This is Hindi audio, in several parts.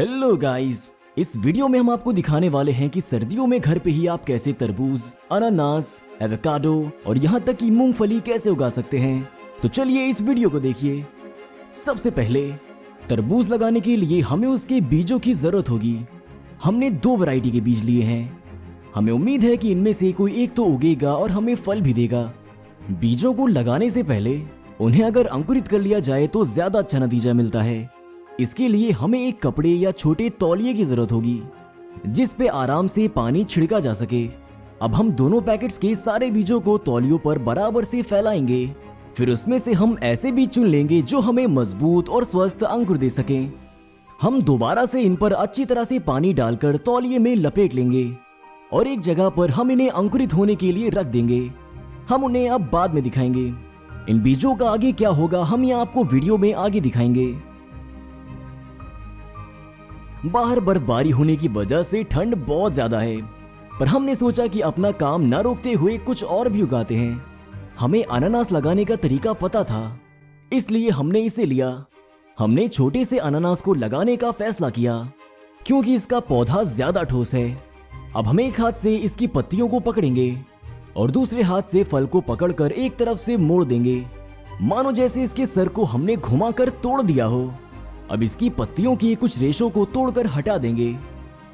हेलो गाइस, इस वीडियो में हम आपको दिखाने वाले हैं कि सर्दियों में घर पे ही आप कैसे तरबूज, अनानास, एवोकाडो और यहाँ तक कि मूंगफली कैसे उगा सकते हैं। तो चलिए इस वीडियो को देखिए। सबसे पहले तरबूज लगाने के लिए हमें उसके बीजों की जरूरत होगी। हमने 2 वैरायटी के बीज लिए हैं। हमें उम्मीद है कि इनमें से कोई एक तो उगेगा और हमें फल भी देगा। बीजों को लगाने से पहले उन्हें अगर अंकुरित कर लिया जाए तो ज्यादा अच्छा नतीजा मिलता है। इसके लिए हमें एक कपड़े या छोटे तौलिए की जरूरत होगी जिस पे आराम से पानी छिड़का जा सके। अब हम दोनों पैकेट्स के सारे बीजों को तौलियों पर बराबर से फैलाएंगे। फिर उसमें से हम ऐसे बीज चुन लेंगे जो हमें मजबूत और स्वस्थ अंकुर दे सकें। हम दोबारा से इन पर अच्छी तरह से पानी डालकर तौलिए में लपेट लेंगे और एक जगह पर हम इन्हें अंकुरित होने के लिए रख देंगे। हम उन्हें अब बाद में दिखाएंगे। इन बीजों का आगे क्या होगा हम यहाँ आपको वीडियो में आगे दिखाएंगे। बाहर बर्फबारी होने की वजह से ठंड बहुत ज्यादा है, पर हमने सोचा कि अपना काम न रोकते हुए कुछ और भी उगाते हैं। हमें अनानास लगाने का तरीका पता था, इसलिए हमने इसे लिया। हमने छोटे से अनानास को लगाने का फैसला किया क्योंकि इसका पौधा ज्यादा ठोस है। अब हम एक हाथ से इसकी पत्तियों को पकड़ेंगे और दूसरे हाथ से फल को पकड़कर एक तरफ से मोड़ देंगे, मानो जैसे इसके सर को हमने घुमाकर तोड़ दिया हो। अब इसकी पत्तियों की कुछ रेशों को तोड़कर हटा देंगे।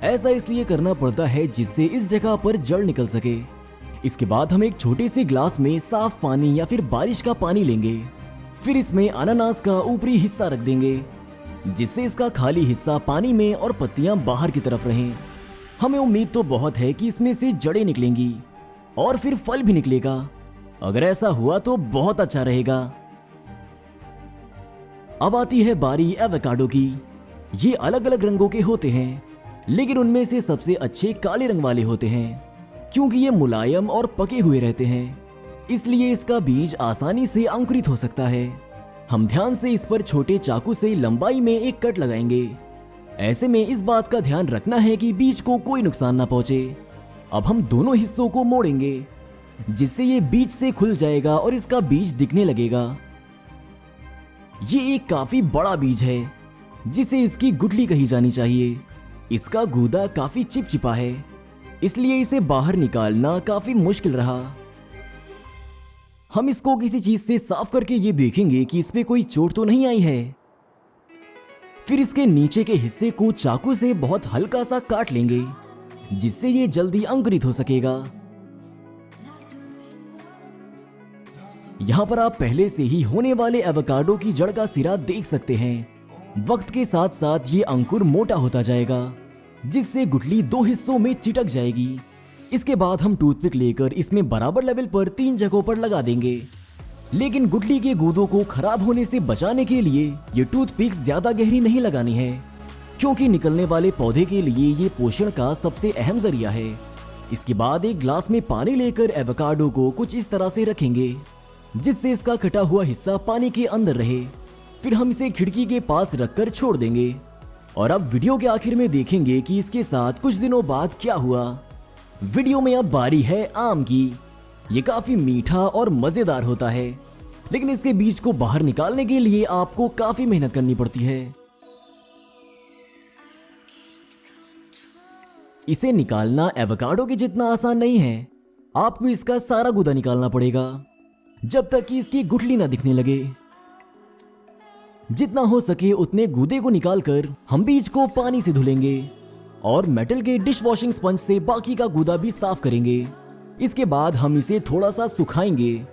ऐसा इसलिए करना पड़ता है जिससे इस जगह पर जड़ निकल सके। इसके बाद हम एक छोटे से ग्लास में साफ पानी या फिर बारिश का पानी लेंगे। फिर इसमें अनानास का ऊपरी हिस्सा रख देंगे जिससे इसका खाली हिस्सा पानी में और पत्तियां बाहर की तरफ रहें। हमें उम्मीद तो बहुत है कि इसमें से जड़ें निकलेंगी और फिर फल भी निकलेगा। अगर ऐसा हुआ तो बहुत अच्छा रहेगा। अब आती है बारी एवोकाडो की। ये अलग अलग रंगों के होते हैं, लेकिन उनमें से सबसे अच्छे काले रंग वाले होते हैं क्योंकि ये मुलायम और पके हुए रहते हैं। इसलिए इसका बीज आसानी से अंकुरित हो सकता है। हम ध्यान से इस पर छोटे चाकू से लंबाई में एक कट लगाएंगे। ऐसे में इस बात का ध्यान रखना है कि बीज को कोई नुकसान ना पहुंचे। अब हम दोनों हिस्सों को मोड़ेंगे जिससे ये बीज से खुल जाएगा और इसका बीज दिखने लगेगा। ये एक काफी बड़ा बीज है जिसे इसकी गुठली कही जानी चाहिए। इसका गूदा काफी चिपचिपा है, इसलिए इसे बाहर निकालना काफी मुश्किल रहा। हम इसको किसी चीज से साफ करके ये देखेंगे कि इस पे कोई चोट तो नहीं आई है। फिर इसके नीचे के हिस्से को चाकू से बहुत हल्का सा काट लेंगे जिससे ये जल्दी अंकुरित हो सकेगा। यहाँ पर आप पहले से ही होने वाले एवोकाडो की जड़ का सिरा देख सकते हैं। वक्त के साथ साथ ये अंकुर मोटा होता जाएगा जिससे गुठली 2 हिस्सों में चिटक जाएगी। इसके बाद हम टूथपिक लेकर इसमें बराबर लेवल पर 3 जगहों पर लगा देंगे। लेकिन गुठली के गूदों को खराब होने से बचाने के लिए ये टूथपिक ज्यादा गहरी नहीं लगानी है क्योंकि निकलने वाले पौधे के लिए ये पोषण का सबसे अहम जरिया है। इसके बाद एक ग्लास में पानी लेकर एवोकाडो को कुछ इस तरह से रखेंगे जिससे इसका कटा हुआ हिस्सा पानी के अंदर रहे। फिर हम इसे खिड़की के पास रखकर छोड़ देंगे और अब वीडियो के आखिर में देखेंगे कि इसके साथ कुछ दिनों बाद क्या हुआ। वीडियो में अब बारी है आम की। ये काफी मीठा और मजेदार होता है, लेकिन इसके बीज को बाहर निकालने के लिए आपको काफी मेहनत करनी पड़ती है। इसे निकालना एवोकाडो के जितना आसान नहीं है। आपको इसका सारा गूदा निकालना पड़ेगा जब तक कि इसकी गुठली ना दिखने लगे। जितना हो सके उतने गूदे को निकालकर हम बीज को पानी से धुलेंगे और मेटल के डिश वॉशिंग स्पंज से बाकी का गूदा भी साफ करेंगे। इसके बाद हम इसे थोड़ा सा सुखाएंगे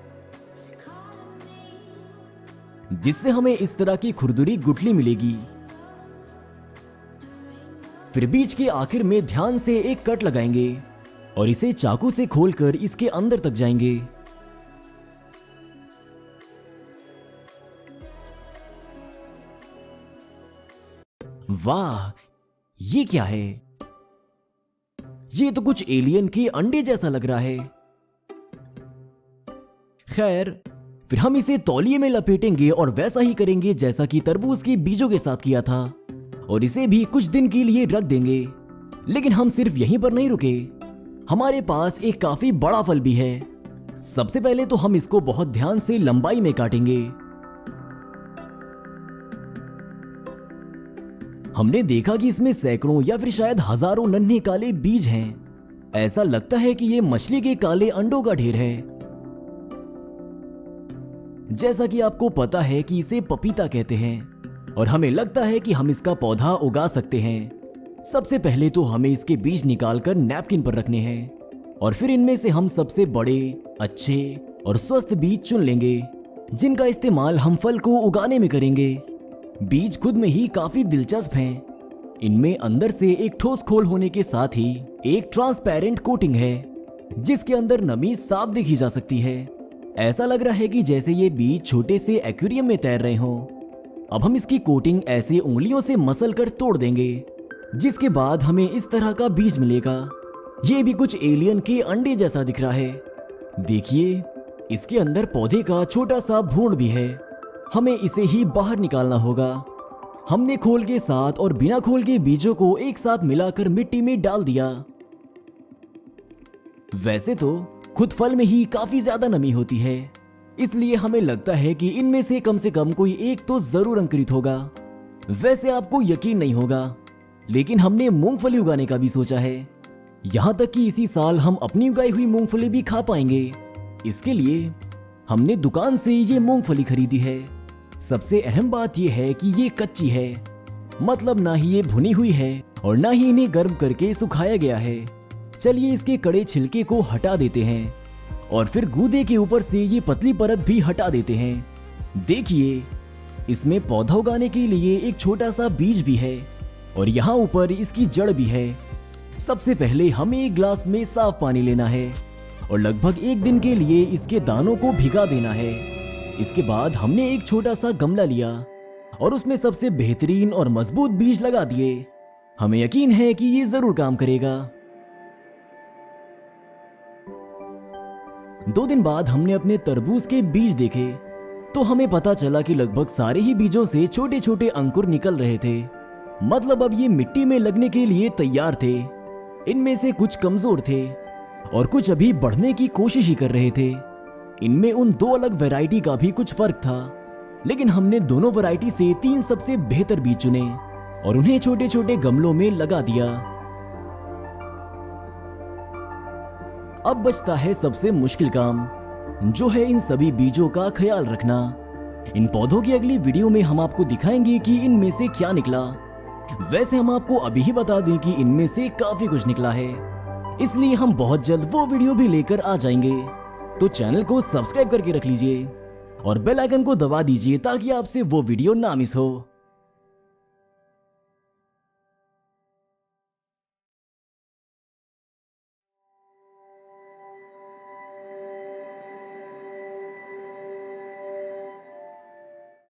जिससे हमें इस तरह की खुरदुरी गुठली मिलेगी। फिर बीज के आखिर में ध्यान से एक कट लगाएंगे और इसे चाकू से खोलकर इसके अंदर तक जाएंगे। वाह, ये क्या है? ये तो कुछ एलियन के अंडे जैसा लग रहा है। खैर, फिर हम इसे तौलिए में लपेटेंगे और वैसा ही करेंगे जैसा कि तरबूज के बीजों के साथ किया था और इसे भी कुछ दिन के लिए रख देंगे। लेकिन हम सिर्फ यहीं पर नहीं रुके। हमारे पास एक काफी बड़ा फल भी है। सबसे पहले तो हम इसको बहुत ध्यान से लंबाई में काटेंगे। हमने देखा कि इसमें सैकड़ों या फिर शायद हजारों नन्हे काले बीज हैं। ऐसा लगता है कि ये मछली के काले अंडों का ढेर है। जैसा कि आपको पता है कि इसे पपीता कहते हैं और हमें लगता है कि हम इसका पौधा उगा सकते हैं। सबसे पहले तो हमें इसके बीज निकालकर नैपकिन पर रखने हैं और फिर इनमें से हम सबसे बड़े, अच्छे और स्वस्थ बीज चुन लेंगे जिनका इस्तेमाल हम फल को उगाने में करेंगे। बीज खुद में ही काफी दिलचस्प हैं। इनमें अंदर से एक ठोस खोल होने के साथ ही एक ट्रांसपेरेंट कोटिंग है जिसके अंदर नमी साफ देखी जा सकती है। ऐसा लग रहा है कि जैसे ये बीज छोटे से एक्वेरियम में तैर रहे हों। अब हम इसकी कोटिंग ऐसे उंगलियों से मसल कर तोड़ देंगे जिसके बाद हमें इस तरह का बीज मिलेगा। ये भी कुछ एलियन के अंडे जैसा दिख रहा है। देखिए, इसके अंदर पौधे का छोटा सा भ्रूण भी है। हमें इसे ही बाहर निकालना होगा। हमने खोल के साथ और बिना खोल के बीजों को एक साथ मिलाकर मिट्टी में डाल दिया। वैसे तो खुद फल में ही काफी ज्यादा नमी होती है, इसलिए हमें लगता है कि इनमें से कम कोई एक तो जरूर अंकुरित होगा। वैसे आपको यकीन नहीं होगा, लेकिन हमने मूंगफली उगाने का भी सोचा है। यहाँ तक कि इसी साल हम अपनी उगाई हुई मूंगफली भी खा पाएंगे। इसके लिए हमने दुकान से ये मूंगफली खरीदी है। सबसे अहम बात यह है कि ये कच्ची है, मतलब ना ही ये भुनी हुई है और ना ही इन्हें गर्म करके सुखाया गया है। चलिए इसके कड़े छिलके को हटा देते हैं और फिर गूदे के ऊपर से ये पतली परत भी हटा देते हैं। देखिए, इसमें पौधा उगाने के लिए एक छोटा सा बीज भी है और यहाँ ऊपर इसकी जड़ भी है। सबसे पहले हमें एक ग्लास में साफ पानी लेना है और लगभग 1 दिन के लिए इसके दानों को भिगा देना है। इसके बाद हमने एक छोटा सा गमला लिया और उसमें सबसे बेहतरीन और मजबूत बीज लगा दिए। हमें यकीन है कि ये जरूर काम करेगा। 2 दिन बाद हमने अपने तरबूज के बीज देखे तो हमें पता चला कि लगभग सारे ही बीजों से छोटे छोटे अंकुर निकल रहे थे। मतलब अब ये मिट्टी में लगने के लिए तैयार थे। इनमें से कुछ कमजोर थे और कुछ अभी बढ़ने की कोशिश ही कर रहे थे। इनमें उन 2 अलग वैरायटी का भी कुछ फर्क था, लेकिन हमने दोनों वैरायटी से 3 सबसे बेहतर बीज चुने और उन्हें छोटे छोटे गमलों में लगा दिया। अब बचता है सबसे मुश्किल काम, जो है इन सभी बीजों का ख्याल रखना। इन पौधों की अगली वीडियो में हम आपको दिखाएंगे कि इनमें से क्या निकला। वैसे हम आपको अभी ही बता दें कि इनमें से काफी कुछ निकला है, इसलिए हम बहुत जल्द वो वीडियो भी लेकर आ जाएंगे। तो चैनल को सब्सक्राइब करके रख लीजिए और बेल आइकन को दबा दीजिए ताकि आपसे वो वीडियो ना मिस हो।